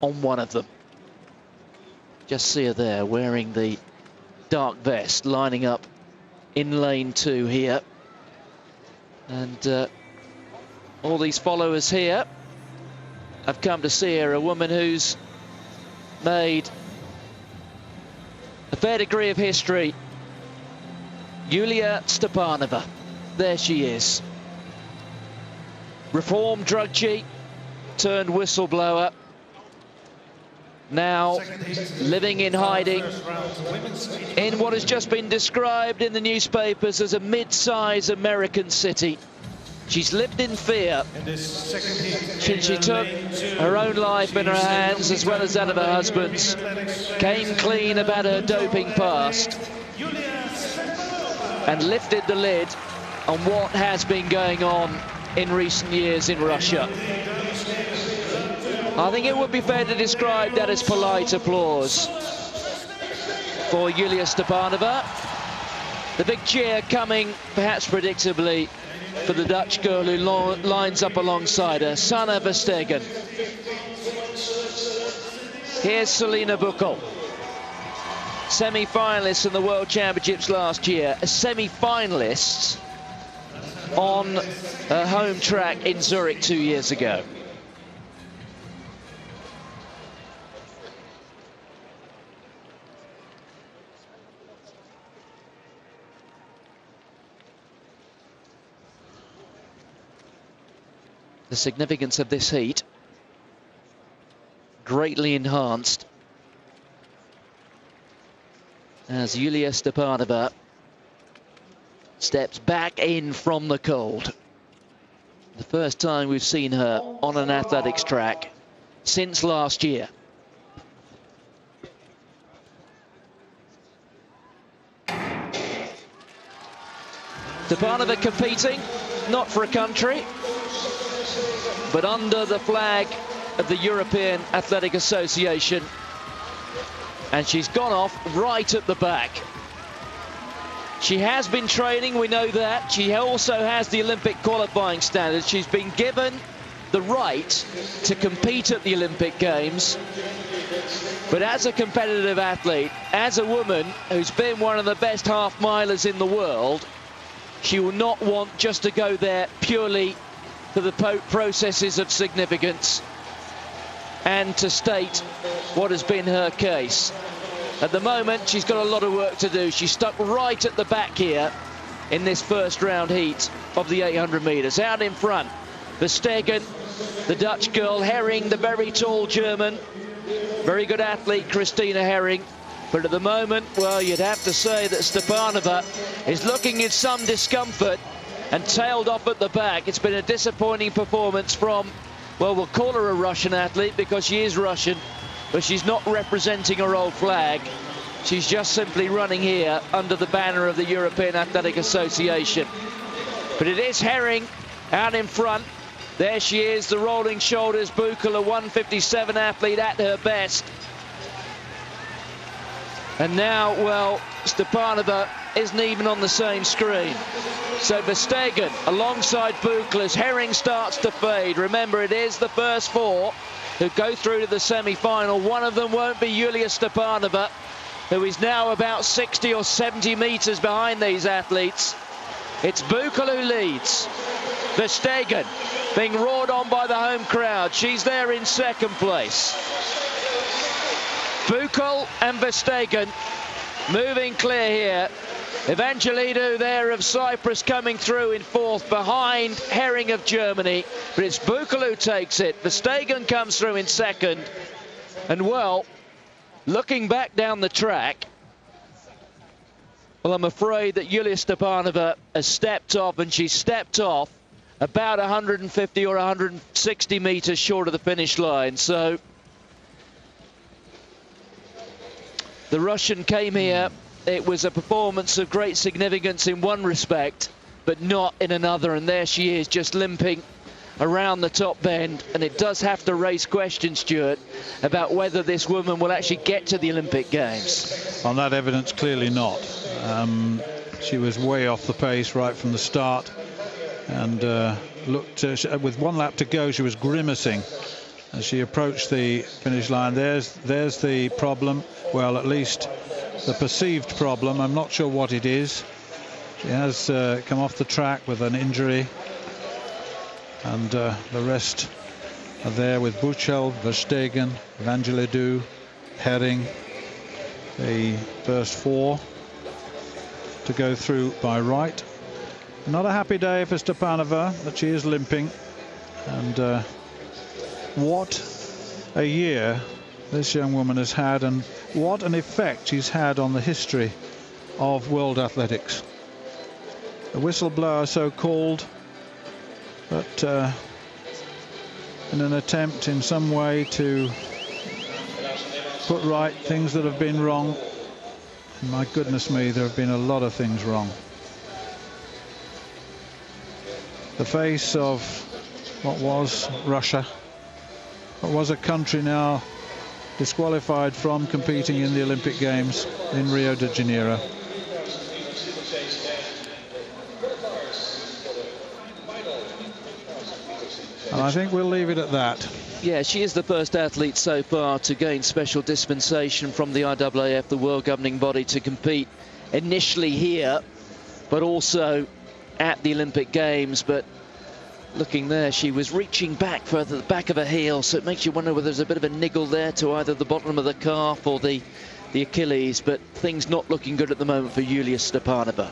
on one of them. Just see her there wearing the dark vest, lining up in lane 2 here. And all these followers here have come to see her, a woman who's made a fair degree of history. Yulia Stepanova, there she is. Reformed drug cheat turned whistleblower, now living in hiding in what has just been described in the newspapers as a mid-size American city. She's lived in fear since she took her own life in her hands, as well as that of her husband's, came clean about her doping past, and lifted the lid on what has been going on in recent years in Russia. I think it would be fair to describe that as polite applause for Yulia Stepanova. The big cheer coming, perhaps predictably, for the Dutch girl who lines up alongside her, Sanne Verstegen. Here's Selina Büchel, semi-finalist in the World Championships last year, a semi-finalist on her home track in Zurich 2 years ago. The significance of this heat greatly enhanced as Yulia Stepanova steps back in from the cold. The first time we've seen her on an athletics track since last year. Stepanova competing, not for a country, but under the flag of the European Athletic Association. And she's gone off right at the back. She has been training, we know that. She also has the Olympic qualifying standards. She's been given the right to compete at the Olympic Games. But as a competitive athlete, as a woman who's been one of the best half-milers in the world, she will not want just to go there purely for the processes of significance and to state what has been her case. At the moment, she's got a lot of work to do. She's stuck right at the back here in this first round heat of the 800 metres. Out in front, Verstegen, the Dutch girl, Herring, the very tall German, very good athlete, Christina Herring. But at the moment, well, you'd have to say that Stepanova is looking in some discomfort and tailed off at the back. It's been a disappointing performance from, well, we'll call her a Russian athlete because she is Russian, but she's not representing her old flag. She's just simply running here under the banner of the European Athletic Association. But it is Herring out in front. There she is, the rolling shoulders, Büchel, a 157 athlete at her best. And now, well, Stepanova isn't even on the same screen. So Verstegen alongside Büchel as Herring starts to fade. Remember, it is the first four who go through to the semi-final. One of them won't be Yulia Stepanova, who is now about 60 or 70 metres behind these athletes. It's Büchel who leads. Verstegen being roared on by the home crowd. She's there in second place. Büchel and Verstegen moving clear here. Evangelidou there of Cyprus coming through in fourth behind Herring of Germany. But it's Büchel who takes it. Verstegen comes through in second. And well, looking back down the track, well, I'm afraid that Yulia Stepanova has stepped off, and she's stepped off about 150 or 160 metres short of the finish line. So the Russian came here. It was a performance of great significance in one respect, but not in another. And there she is, just limping around the top bend. And it does have to raise questions, Stuart, about whether this woman will actually get to the Olympic Games. On that evidence, clearly not. She was way off the pace right from the start. And looked, with one lap to go, she was grimacing. as she approached the finish line. There's the problem. Well, at least the perceived problem. I'm not sure what it is. She has come off the track with an injury, and the rest are there with Büchel, Verstegen, Evangelidou, Herring, the first 4 to go through by right. Not a happy day for Stepanova, but she is limping, and what a year this young woman has had, and what an effect she's had on the history of world athletics. The whistleblower, so called, but in an attempt in some way to put right things that have been wrong. And my goodness me, there have been a lot of things wrong. The face of what was Russia, what was a country now disqualified from competing in the Olympic Games in Rio de Janeiro. And I think we'll leave it at that. Yeah, she is the first athlete so far to gain special dispensation from the IAAF, the world governing body, to compete initially here, but also at the Olympic Games. But looking there, she was reaching back for the back of her heel, so it makes you wonder whether there's a bit of a niggle there to either the bottom of the calf or the Achilles. But things not looking good at the moment for Yulia Stepanova.